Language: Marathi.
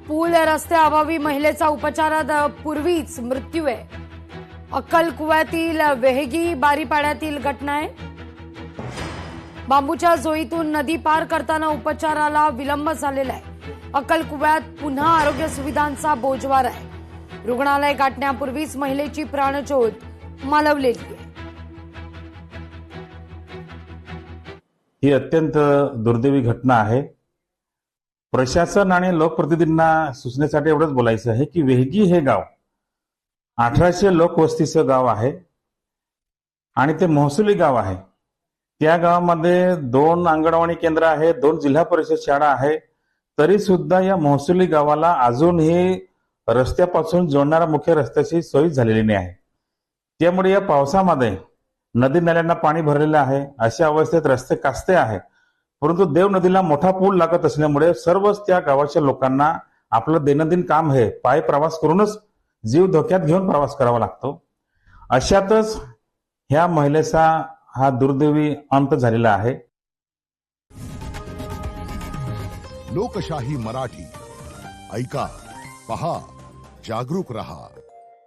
पूल रस्त्याअभावी महिलेचा उपचारापूर्वीच मृत्यू आहे। अक्कलकुव्यातील वेहगी बारीपाड्यातील घटना आहे। बांबूच्या जोईतून नदी पार करताना उपचाराला विलंब झालेला आहे। अक्कलकुव्यात पुन्हा आरोग्य सुविधांचा बोजवार आहे। रुग्णालय गाठण्यापूर्वीच महिलेची प्राणज्योत मालवलेली आहे। ही अत्यंत दुर्दैवी घटना आहे। प्रशासन आणि लोकप्रतिनिधींना सूचनेसाठी एवढंच बोलायचं आहे की वेहगी हे गाव 1800 लोकवस्तीचं गाव आहे आणि ते महसुली गाव आहे। त्या गावामध्ये 2 अंगणवाडी केंद्र आहे, 2 जिल्हा परिषद शाळा आहे। तरी सुद्धा या महसुली गावाला अजूनही रस्त्यापासून जोडणाऱ्या मुख्य रस्त्याची सोय झालेली नाही आहे। त्यामुळे या पावसामध्ये नदी नाल्यांना पाणी भरलेलं आहे। अशा अवस्थेत रस्ते कास्ते आहे, परंतु देव नदीला मोठा पूल लागत असल्यामुळे सर्वच त्या गावाच्या लोकांना आपलं दैनंदिन काम हे पायी प्रवास करूनच जीव धोक्यात घेऊन प्रवास करावा लागतो। अशातच ह्या महिलेचा हा दुर्दैवी अंत झालेला आहे। लोकशाही मराठी ऐका, पहा, जागरूक रहा।